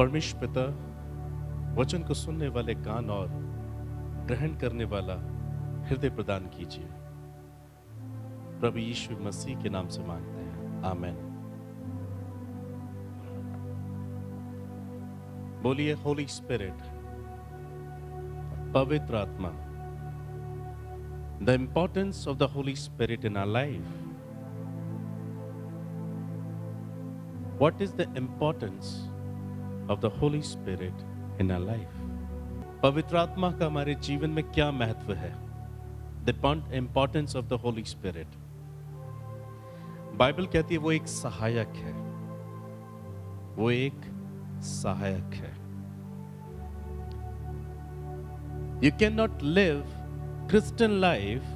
परमेश्वर पिता वचन को सुनने वाले कान और ग्रहण करने वाला हृदय प्रदान कीजिए। प्रभु यीशु मसीह के नाम से मांगते हैं, आमेन। बोलिए होली स्पिरिट, पवित्र आत्मा। The importance of the Holy Spirit in our life. What is the importance of the Holy Spirit in our life? पवित्र आत्मा का हमारे जीवन में क्या महत्व है? The importance of the Holy Spirit. Bible कहती है वो एक सहायक है, वो एक सहायक है। You cannot live Christian life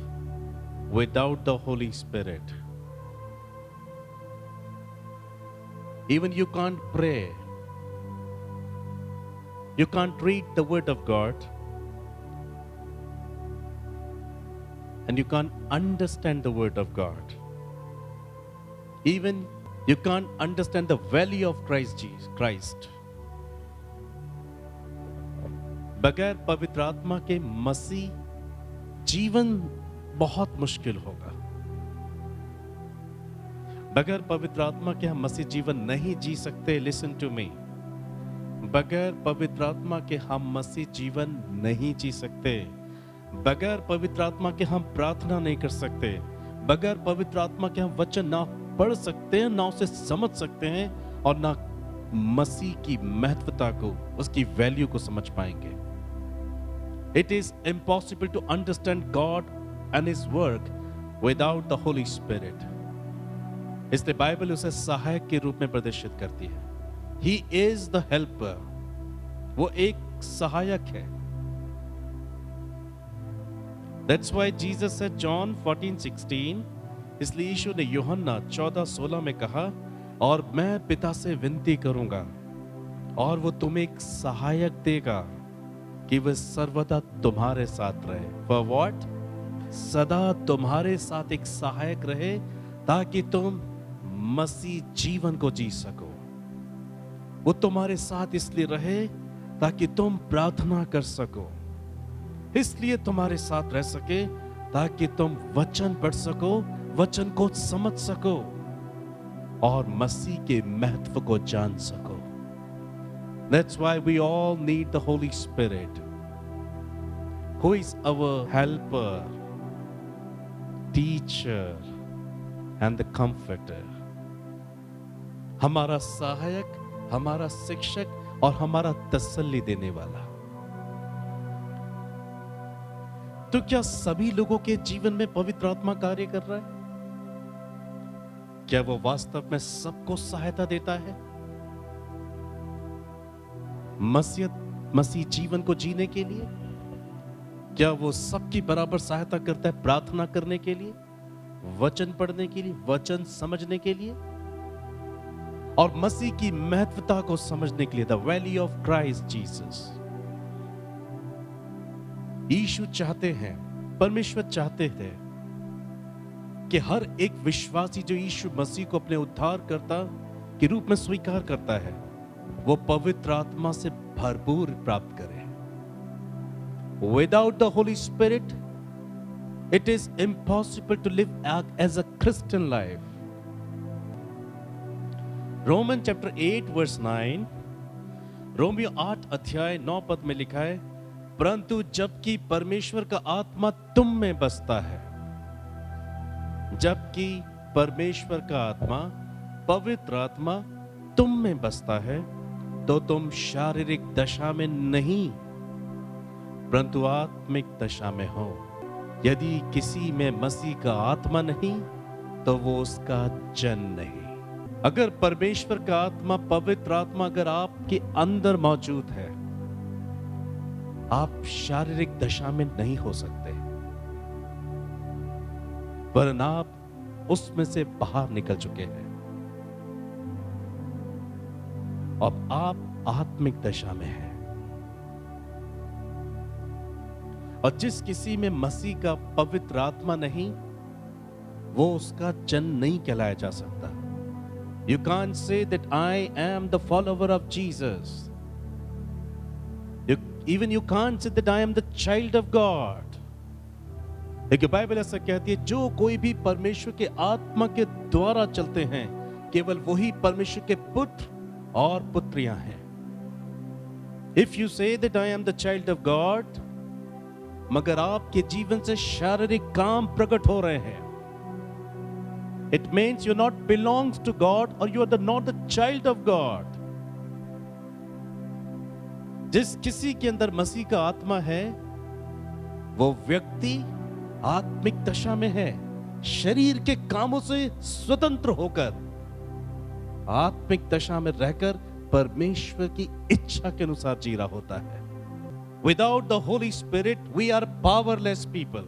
without the Holy Spirit. Even you can't pray. You can't read the Word of God. And you can't understand the Word of God. Even you can't understand the value of Christ. बगैर पवित्र आत्मा के मसीह जीवन बहुत मुश्किल होगा। बगैर पवित्र आत्मा के हम मसीह जीवन नहीं जी सकते। Listen to me. बगैर पवित्र आत्मा के हम मसीह जीवन नहीं जी सकते। बगैर पवित्र आत्मा के हम प्रार्थना नहीं कर सकते। बगैर पवित्र आत्मा के हम वचन ना पढ़ सकते हैं, ना उसे समझ सकते हैं, और ना मसीह की महत्वता को, उसकी वैल्यू को समझ पाएंगे। It is impossible to understand God and His work without the Holy Spirit. इसलिए बाइबल उसे सहायक के रूप में प्रदर्शित करती है। He is the helper. वो एक सहायक है। That's why Jesus said John 14:16. इसलिए यीशु ने यूहन्ना 14:16 में कहा, और मैं पिता से विनती करूंगा और वो तुम्हें एक सहायक देगा कि वह सर्वदा तुम्हारे साथ रहे। For what? सदा तुम्हारे साथ एक सहायक रहे, ताकि तुम मसीह जीवन को जी सको। वो तुम्हारे साथ इसलिए रहे ताकि तुम प्रार्थना कर सको, इसलिए तुम्हारे साथ रह सके ताकि तुम वचन पढ़ सको, वचन को समझ सको और मसीह के महत्व को जान सको। That's why we all need the Holy Spirit, who is our helper, teacher and the comforter. हमारा सहायक, हमारा शिक्षक और हमारा तसल्ली देने वाला। तो क्या सभी लोगों के जीवन में पवित्र आत्मा कार्य कर रहा है? क्या वो वास्तव में सबको सहायता देता है मसीह जीवन को जीने के लिए? क्या वो सबकी बराबर सहायता करता है प्रार्थना करने के लिए, वचन पढ़ने के लिए, वचन समझने के लिए और मसीह की महत्वता को समझने के लिए? The value of Christ Jesus. यीशु चाहते हैं, परमेश्वर चाहते थे कि हर एक विश्वासी जो यीशु मसीह को अपने उद्धारकर्ता के रूप में स्वीकार करता है, वो पवित्र आत्मा से भरपूर प्राप्त करे। Without the Holy Spirit, it is impossible to live as a Christian life. Romans chapter 8 verse 9, Romeo 8 अध्याय 9 पद में लिखा है, परंतु जबकि परमेश्वर का आत्मा तुम में बसता है, जबकि परमेश्वर का आत्मा, पवित्र आत्मा तुम में बसता है, तो तुम शारीरिक दशा में नहीं परंतु आत्मिक दशा में हो। यदि किसी में मसीह का आत्मा नहीं तो वो उसका जन नहीं। अगर परमेश्वर का आत्मा, पवित्र आत्मा अगर आपके अंदर मौजूद है, आप शारीरिक दशा में नहीं हो सकते, वरना आप उसमें से बाहर निकल चुके हैं। अब आप आत्मिक दशा में हैं। और जिस किसी में मसीह का पवित्र आत्मा नहीं, वो उसका जन नहीं कहलाया जा सकता। You can't say that I am the follower of Jesus even you can't say that I am the child of God. लेकिन बाइबल ऐसा कहती है, जो कोई भी परमेश्वर के आत्मा के द्वारा चलते हैं, केवल वही परमेश्वर के पुत्र और पुत्रियां हैं. If you say that I am the child of God, मगर आपके जीवन से शारीरिक काम प्रकट हो रहे हैं, it means you not belongs to God or you are not the child of God. जिस किसी के अंदर मसीह का आत्मा है, वो व्यक्ति आत्मिक दशा में है, शरीर के कामों से स्वतंत्र होकर, आत्मिक दशा में रहकर परमेश्वर की इच्छा के अनुसार जी रहा होता है. Without the Holy Spirit, we are powerless people.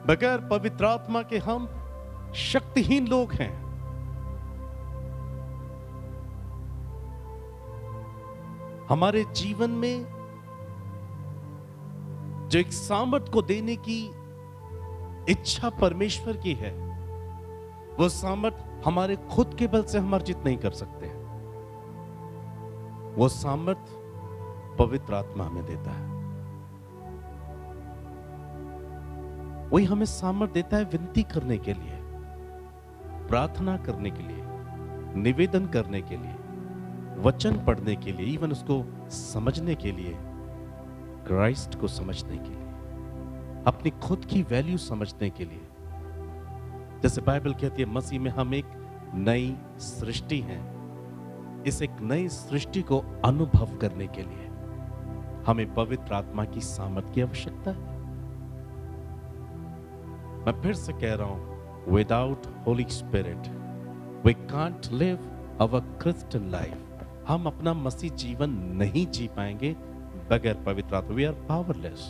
बगैर पवित्र आत्मा के हम शक्तिहीन लोग हैं. हमारे जीवन में जो एक सामर्थ को देने की इच्छा परमेश्वर की है, वो सामर्थ हमारे खुद के बल से हम अर्जित नहीं कर सकते. वो सामर्थ पवित्र आत्मा हमें देता है. वही हमें सामर्थ देता है विनती करने के लिए, प्रार्थना करने के लिए, निवेदन करने के लिए, वचन पढ़ने के लिए, इवन उसको समझने के लिए, क्राइस्ट को समझने के लिए, अपनी खुद की वैल्यू समझने के लिए. जैसे बाइबल कहती है, मसीह में हम एक नई सृष्टि हैं. इस एक नई सृष्टि को अनुभव करने के लिए हमें पवित्र आत्मा की सामर्थ की आवश्यकता है. मैं फिर से कह रहा हूं, without Holy Spirit we can't live our Christian life. हम अपना मसीह जीवन नहीं जी पाएंगे बगैर पवित्र आत्मा. We are powerless.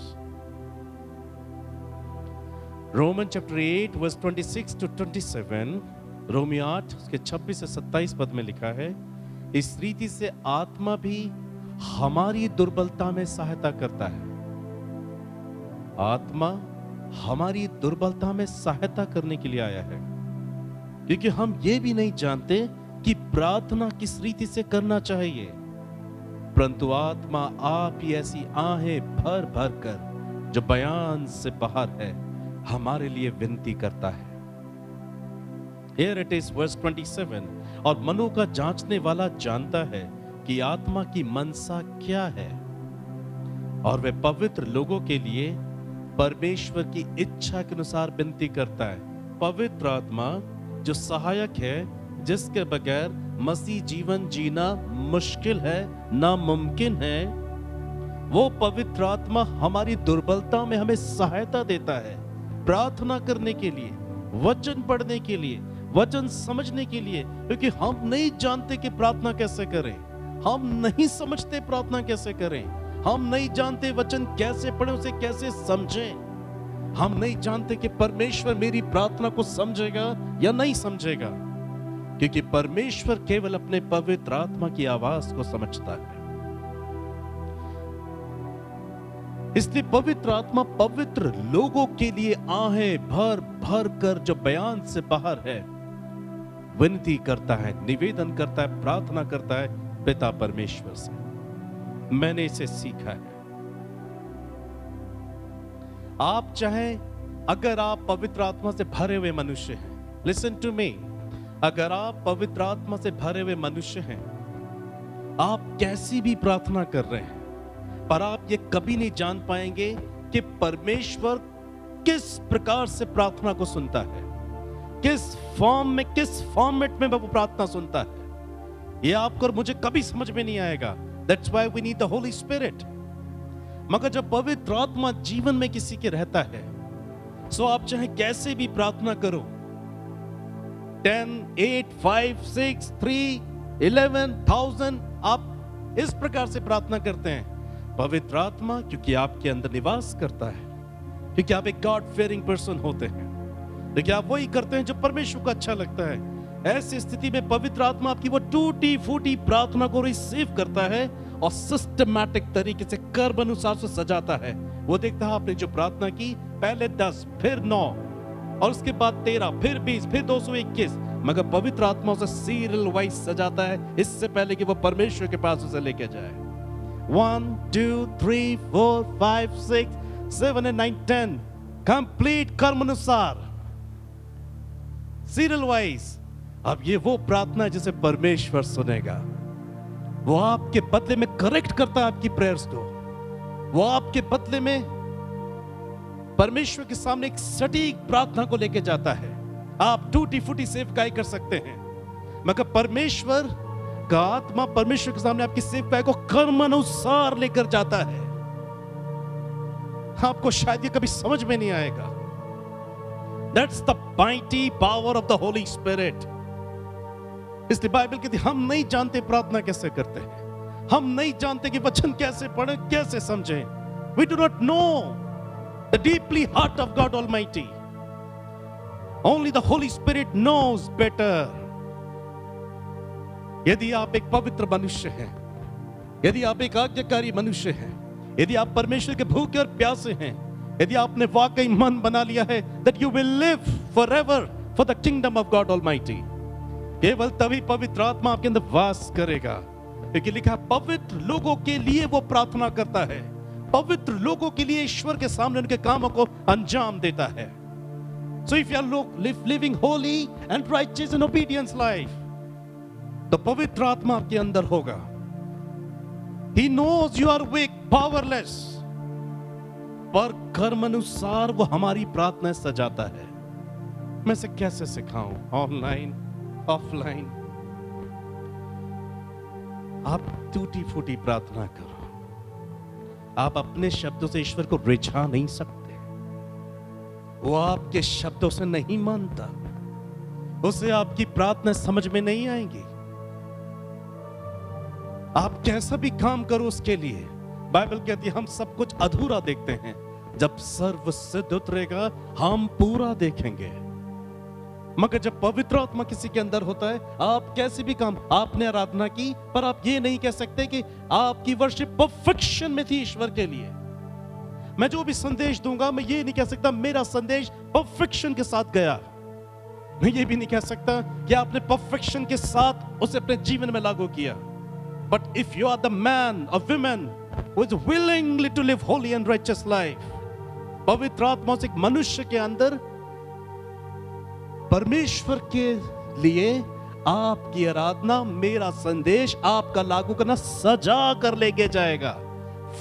Roman chapter 8 verse 26 to 27, रोमी 8 उसके 26 से 27 पद में लिखा है, इस रीति से आत्मा भी हमारी दुर्बलता में सहायता करता है. आत्मा हमारी दुर्बलता में सहायता करने के लिए आया है, क्योंकि हम ये भी नहीं जानते कि प्रार्थना किस रीति से करना चाहिए, परंतु आत्मा आप ही ऐसी आहें भर भर कर जो बयान से बाहर है हमारे लिए विनती करता है. Here it is verse 27, और मनों का जांचने वाला जानता है कि आत्मा की मनसा क्या है, और वह पवित्र लोगों के लिए परमेश्वर की इच्छा के अनुसार विनती करता है. पवित्र आत्मा जो सहायक है, जिसके बगैर मसीह जीवन जीना मुश्किल है, नामुमकिन है, वो पवित्र आत्मा हमारी दुर्बलता में हमें सहायता देता है, प्रार्थना करने के लिए, वचन पढ़ने के लिए, वचन समझने के लिए. क्योंकि हम नहीं जानते कि प्रार्थना कैसे करें, हम नहीं समझते प्रार्थना कैसे करें, हम नहीं जानते वचन कैसे पढ़ें, उसे कैसे समझें. हम नहीं जानते कि परमेश्वर मेरी प्रार्थना को समझेगा या नहीं समझेगा, क्योंकि परमेश्वर केवल अपने पवित्र आत्मा की आवाज को समझता है. इसलिए पवित्र आत्मा पवित्र लोगों के लिए आहें भर भर कर जो बयान से बाहर है विनती करता है, निवेदन करता है, प्रार्थना करता है पिता परमेश्वर से. मैंने इसे सीखा है. आप चाहें, अगर आप पवित्र आत्मा से भरे हुए मनुष्य हैं, लिसन टू मी, अगर आप पवित्र आत्मा से भरे हुए मनुष्य हैं, आप कैसी भी प्रार्थना कर रहे हैं, पर आप ये कभी नहीं जान पाएंगे कि परमेश्वर किस प्रकार से प्रार्थना को सुनता है, किस फॉर्म में, किस फॉर्मेट में वो प्रार्थना सुनता है. ये आपको और मुझे कभी समझ में नहीं आएगा. That's why we need the Holy Spirit. मगर जब पवित्र आत्मा जीवन में किसी के रहता है, सो आप चाहे कैसे भी प्रार्थना करो, 10, 8, 5, 6, 3, 11,000, आप इस प्रकार से प्रार्थना करते हैं. पवित्र आत्मा क्योंकि आपके अंदर निवास करता है, क्योंकि आप एक गॉड फेयरिंग पर्सन होते हैं, लेकिन आप वही करते हैं जो परमेश्वर को अच्छा लगता है. ऐसी स्थिति में पवित्र आत्मा आपकी वो टूटी फूटी प्रार्थना को रिसीव करता है और सिस्टमैटिक तरीके से कर्म अनुसार से सजाता है. वो देखता है आपने जो प्रार्थना की, पहले 10, फिर 9, और उसके बाद 13, फिर 20, फिर 221, मगर पवित्र आत्मा उसे सीरियल वाइज सजाता है, इससे पहले कि वो परमेश्वर के पास उसे लेके जाए. 1, 2, 3, 4, 5, 6, 7 and 9, 10. कंप्लीट कर्मानुसार, सीरियल वाइज। अब ये वो प्रार्थना है जिसे परमेश्वर सुनेगा। वो आपके बदले में करेक्ट करता है आपकी प्रेयर्स को। वो आपके बदले में परमेश्वर के सामने एक सटीक प्रार्थना को लेके जाता है। आप टूटी फूटी सेवकाई कर सकते हैं, मगर परमेश्वर का आत्मा परमेश्वर के सामने आपकी सेवकाई को कर्म अनुसार लेकर जाता है। आपको शायद ये कभी समझ में नहीं आएगा। That's the mighty power of the Holy Spirit. इसलिए बाइबल कहती है हम नहीं जानते प्रार्थना कैसे करते हैं, हम नहीं जानते कि वचन कैसे पढ़ें, कैसे समझें। We do not know the deeply heart of God Almighty. Only the Holy Spirit knows better. यदि आप एक पवित्र मनुष्य हैं, यदि आप एक आज्ञाकारी मनुष्य हैं, यदि आप परमेश्वर के भूखे और प्यासे हैं, यदि आपने वाकई मन बना लिया है that you will live forever for the kingdom of God Almighty, केवल तभी पवित्र आत्मा आपके अंदर वास करेगा। क्योंकि लिखा पवित्र लोगों के लिए वो प्रार्थना करता है, पवित्र लोगों के लिए ईश्वर के सामने उनके कामों को अंजाम देता है। So if you are living holy and righteous and obedience life, तो पवित्र आत्मा आपके अंदर होगा। He knows you are weak, powerless, पर कर्म अनुसार वो हमारी प्रार्थना सजाता है। मैं इसे कैसे सिखाऊं? Online, offline? आप टूटी फूटी प्रार्थना करो। आप अपने शब्दों से ईश्वर को रिझा नहीं सकते। वो आपके शब्दों से नहीं मानता, उसे आपकी प्रार्थना समझ में नहीं आएगी। आप कैसा भी काम करो उसके लिए, बाइबल कहती है हम सब कुछ अधूरा देखते हैं, जब सर्व सिद्ध उतरेगा हम पूरा देखेंगे। मगर जब पवित्र आत्मा किसी के अंदर होता है, आप कैसे भी काम, आपने आराधना की पर आप ये नहीं कह सकते कि आपकी वर्शिप परफेक्शन में थी ईश्वर के लिए। मैं जो भी संदेश दूंगा मैं ये नहीं कह सकता मेरा संदेश परफेक्शन के साथ गया। मैं ये भी नहीं कह सकता कि आपने परफेक्शन के साथ उसे अपने जीवन में लागू किया। But if you are the man और women who is willingly to live holy and righteous life, पवित्र आत्मा से एक मनुष्य के अंदर परमेश्वर के लिए आपकी आराधना, मेरा संदेश आपका लागू करना सजा कर लेके जाएगा।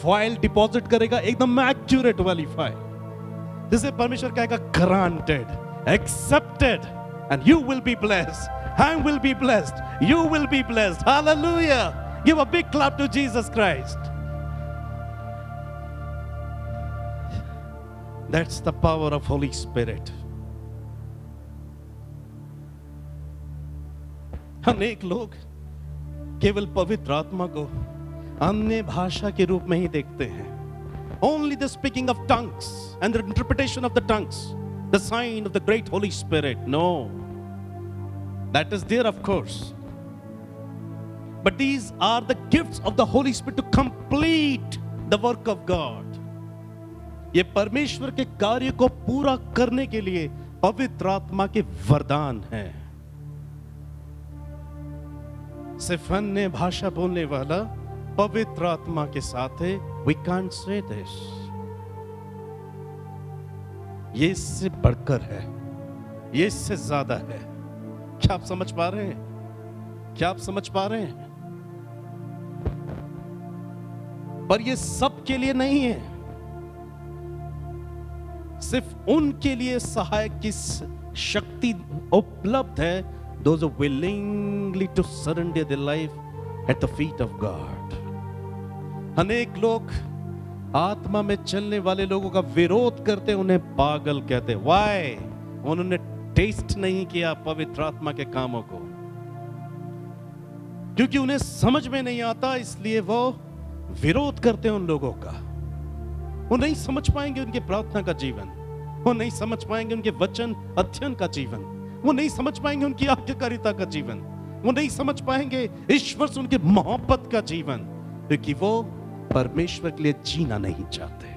फाइल डिपॉजिट करेगा, एकदम एक्यूरेट वाली फाइल, जिसे परमेश्वर कहेगा granted, accepted, and you will be blessed, I will be blessed, you will be blessed. Hallelujah! Give a big clap to Jesus Christ. That's the power of Holy Spirit. अनेक लोग केवल पवित्र आत्मा को अन्य भाषा के रूप में ही देखते हैं। Only the speaking of tongues and the interpretation of the tongues, the sign of the great Holy Spirit. No, that is there of course, but these are the gifts of the Holy Spirit to complete the work of God. ये परमेश्वर के कार्य को पूरा करने के लिए पवित्र आत्मा के वरदान हैं। सिर्फ अन्य भाषा बोलने वाला पवित्र आत्मा के साथ है। We can't say this. ये इससे बढ़कर है, ये इससे ज्यादा है। क्या आप समझ पा रहे हैं? क्या आप समझ पा रहे हैं? पर ये सब के लिए नहीं है, सिर्फ उनके लिए सहायक की शक्ति उपलब्ध है, those who willingly to surrender their life at the feet of God. अनेक लोग आत्मा में चलने वाले लोगों का विरोध करते, उन्हें पागल कहते। Why? उन्होंने टेस्ट नहीं किया पवित्र आत्मा के कामों को, क्योंकि उन्हें समझ में नहीं आता, इसलिए वो विरोध करते हैं उन लोगों का। वो नहीं समझ पाएंगे उनके प्रार्थना का जीवन, वो नहीं समझ पाएंगे उनके वचन अध्ययन का जीवन, वो नहीं समझ पाएंगे उनकी आज्ञाकारिता का जीवन, वो नहीं समझ पाएंगे ईश्वर से उनके मोहब्बत का जीवन, क्योंकि वो परमेश्वर के लिए जीना नहीं चाहते।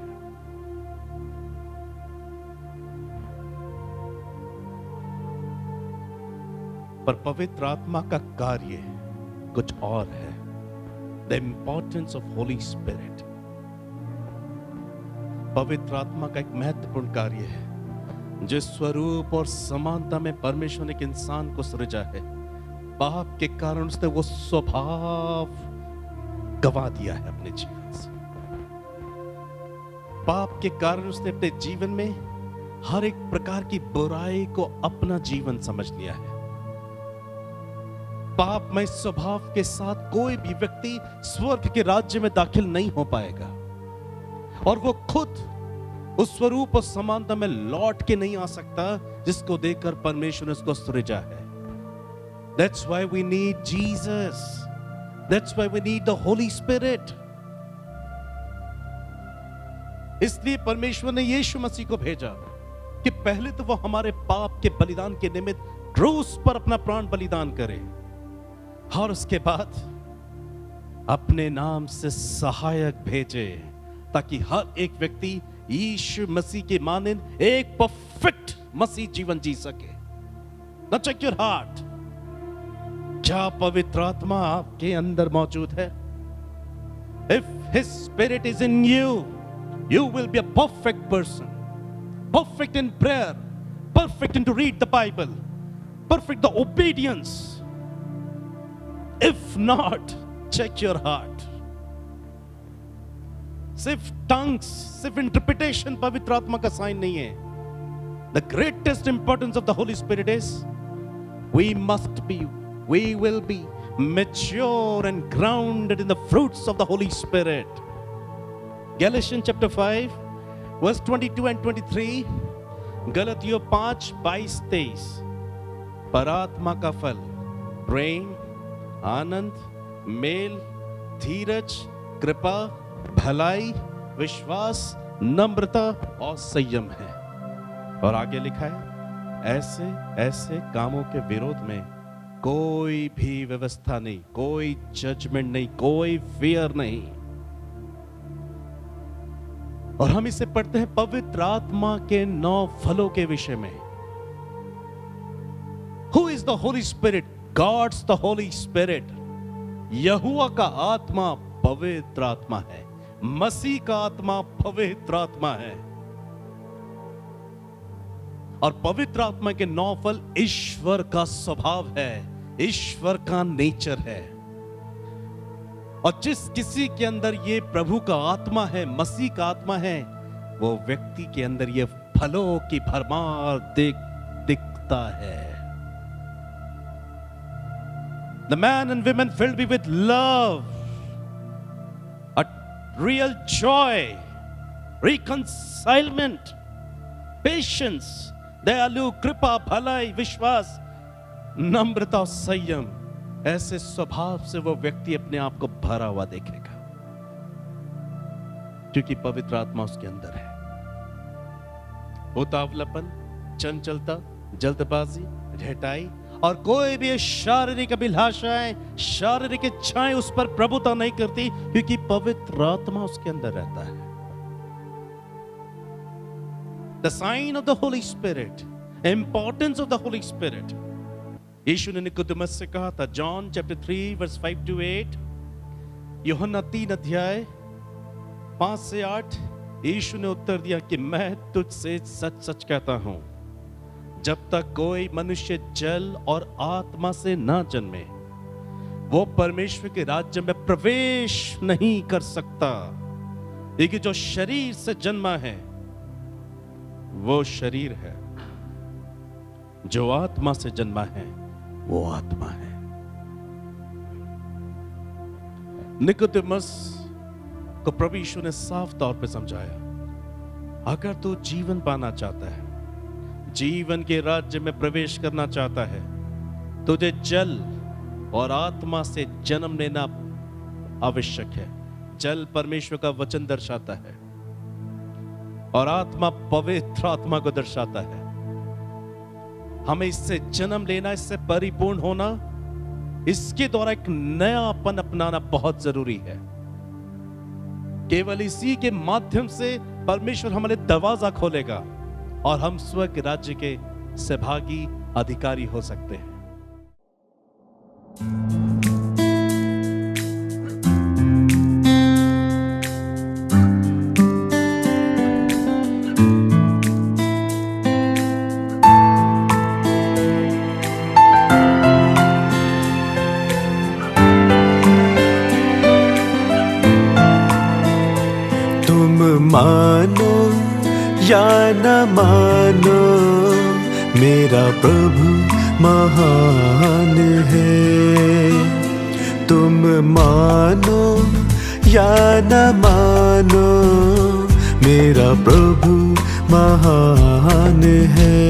पर पवित्र आत्मा का कार्य कुछ और है। The importance of Holi Spirit. पवित्र आत्मा का एक महत्वपूर्ण कार्य है। जिस स्वरूप और समानता में परमेश्वर ने एक इंसान को सृजा है, पाप के कारण उसने वो स्वभाव गवा दिया है अपने जीवन से। पाप के कारण उसने अपने जीवन में हर एक प्रकार की बुराई को अपना जीवन समझ लिया है। पापमय स्वभाव के साथ कोई भी व्यक्ति स्वर्ग के राज्य में दाखिल नहीं हो पाएगा, और वो खुद उस स्वरूप और समानता में लौट के नहीं आ सकता जिसको देखकर परमेश्वर ने उसको सृजा है। That's why we need Jesus. That's why we need the Holy Spirit. इसलिए परमेश्वर ने यीशु मसीह को भेजा कि पहले तो वो हमारे पाप के बलिदान के निमित्त क्रूस पर अपना प्राण बलिदान करे, और उसके बाद अपने नाम से सहायक भेजे ताकि हर एक व्यक्ति यीशु मसीह के मानंद एक परफेक्ट मसीह जीवन जी सके। Now check your heart. क्या पवित्र आत्मा आपके अंदर मौजूद है? If His Spirit is in you, you will be a perfect person. Perfect in prayer, perfect in to read the Bible, perfect the obedience. If not, check your heart. सिर्फ tongues, सिर्फ interpretation पवित्र आत्मा का sign नहीं है. The greatest importance of the Holy Spirit is we will be mature and grounded in the fruits of the Holy Spirit. Galatians chapter 5 verse 22 and 23, गलतियों 5, 22, 23, पर आत्मा का फल प्रेम, आनंद, मेल, धीरज, कृपा, भलाई, विश्वास, नम्रता और संयम है। और आगे लिखा है, ऐसे ऐसे कामों के विरोध में कोई भी व्यवस्था नहीं, कोई जजमेंट नहीं, कोई फियर नहीं। और हम इसे पढ़ते हैं पवित्र आत्मा के 9 फलों के विषय में। Who is the Holy Spirit? God's the Holy Spirit. यहोवा का आत्मा पवित्र आत्मा है, मसीह का आत्मा पवित्र आत्मा है। और पवित्र आत्मा के 9 फल ईश्वर का स्वभाव है, ईश्वर का नेचर है। और जिस किसी के अंदर ये प्रभु का आत्मा है, मसीह का आत्मा है, वो व्यक्ति के अंदर ये फलों की भरमार दिखता है। The man and women filled me with love, a real joy, reconcilement, patience, दयालु, कृपा, भलाई, विश्वास, नम्रता और संयम। ऐसे स्वभाव से वो व्यक्ति अपने आप को भरा हुआ देखेगा, क्योंकि पवित्र आत्मा उसके अंदर है। उतावलापन, चंचलता, जल्दबाजी, ढिठाई और कोई भी शारीरिक अभिलाषाएं, शारीरिक इच्छाएं उस पर प्रभुता नहीं करती, क्योंकि पवित्र आत्मा उसके अंदर रहता है। The sign of the Holy Spirit, importance of the Holy Spirit. यीशु ने निकोदेमस से कहा था, जॉन चैप्टर 3 वर्स 5 to 8, यूहन्ना 3 अध्याय 5 से 8, यीशु ने उत्तर दिया कि मैं तुझसे सच सच कहता हूं, जब तक कोई मनुष्य जल और आत्मा से ना जन्मे, वो परमेश्वर के राज्य में प्रवेश नहीं कर सकता। क्योंकि जो शरीर से जन्मा है वो शरीर है, जो आत्मा से जन्मा है वो आत्मा है। निकोदेमस को प्रभु यीशु ने साफ तौर पे समझाया, अगर तू जीवन पाना चाहता है, जीवन के राज्य में प्रवेश करना चाहता है, तुझे जल और आत्मा से जन्म लेना आवश्यक है। जल परमेश्वर का वचन दर्शाता है और आत्मा पवित्र आत्मा को दर्शाता है। हमें इससे जन्म लेना, इससे परिपूर्ण होना, इसके द्वारा एक नयापन अपनाना बहुत जरूरी है। केवल इसी के माध्यम से परमेश्वर हमारे दरवाजा खोलेगा और हम स्वर्ग राज्य के सहभागी अधिकारी हो सकते हैं। मानो या न मानो, मेरा प्रभु महान है। तुम मानो या न मानो, मेरा प्रभु महान है।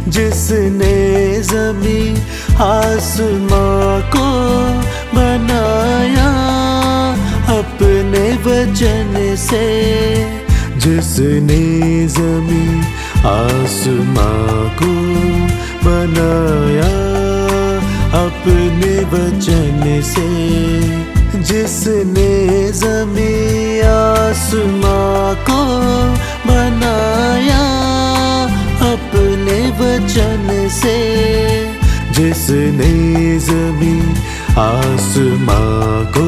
जिसने ज़मीं आसमां को बनाया अपने वचन से, जिसने ज़मीं आसमां को बनाया अपने वचन से, जिसने ज़मीं आसमां को बनाया अपने वचन से, जिसने ज़मीं आसमां को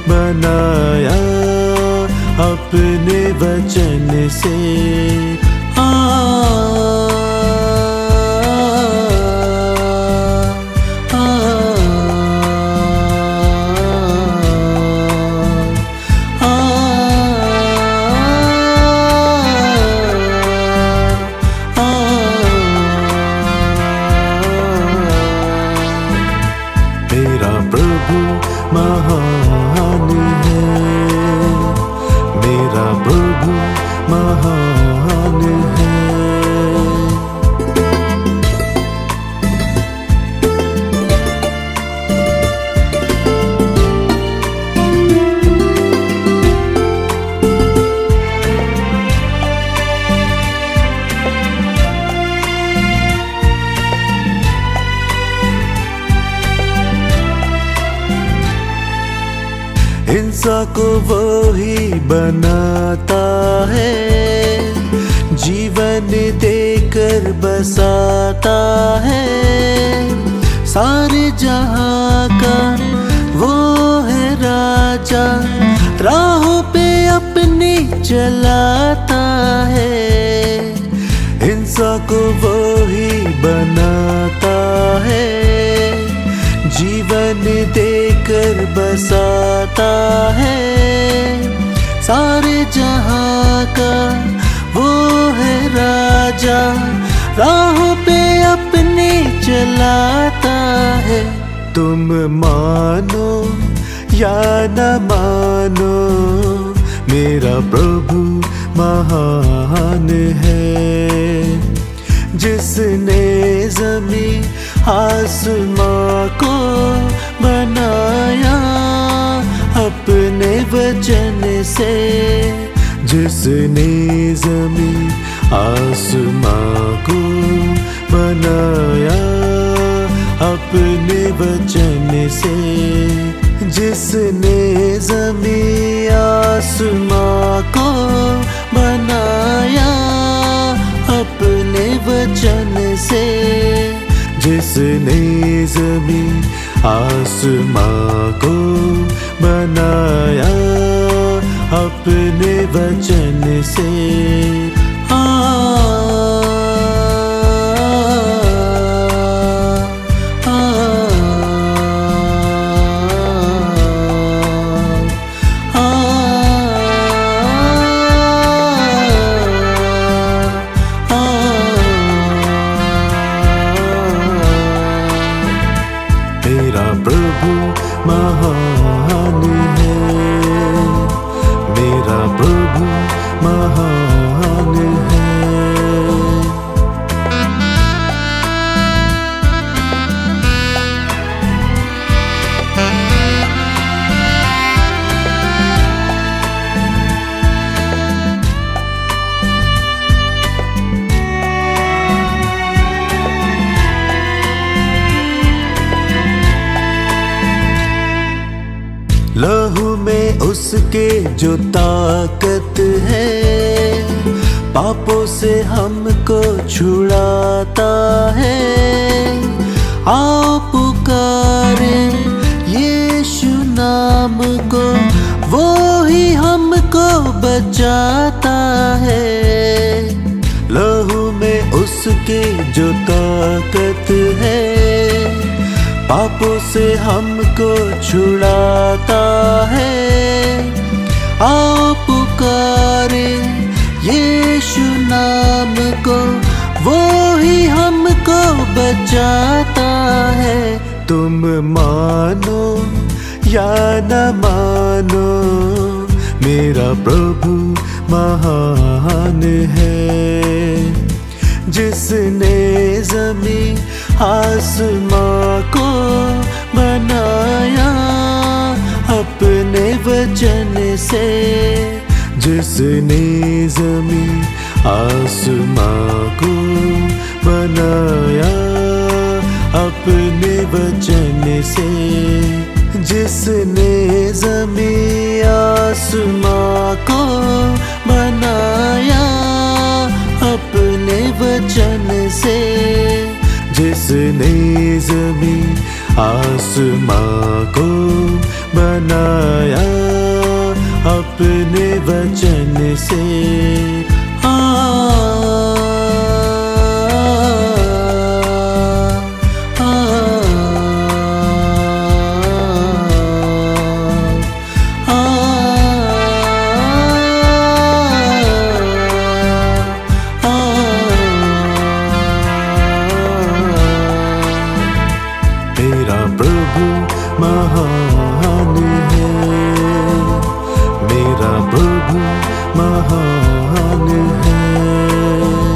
बनाया अपने वचन से। मेरा प्रभु महान है, मेरा प्रभु महान है। इंसान को वो ही बनाता है, जीवन देकर बसाता है। सारे जहां का वो है राजा, राहों पे अपनी चलाता है। इंसान को वो ही बनाता है, जीवन देकर बसाता है। सारे जहां का वो है राजा, राहों पे अपनी चलाता है। तुम मानो या न मानो, मेरा प्रभु महान है। जिसने ज़मीं आसमां को बनाया अपने वचन से, जिसने ज़मीं आसमां को बनाया अपने वचन से, जिसने ज़मीं आसमां को बनाया अपने वचन से, जिसने ज़मीं आसमां को बनाया अपने वचन से। मेरा प्रभु महान है, मेरा प्रभु महान है। लहू में उसके जो ताकत है, पापों से हमको छुड़ाता है। आओ पुकारे यीशु नाम को, वो ही हमको बचाता है। लहू में उसके जो ताकत है, पापों से हमको छुड़ाता है। आओ पुकारे यीशु नाम को, वो ही हमको बचाता है। तुम मानो या न मानो, मेरा प्रभु महान है। जिसने ज़मीं आसमां को बनाया अपने वचन से, जिसने ज़मीं आसमां को बनाया अपने वचन से, जिसने ज़मीं आसमां को बनाया अपने वचन से, जिसने ज़मीं आसमां को बनाया अपने वचन से। मेरा प्रभु महान है, मेरा प्रभु महान है।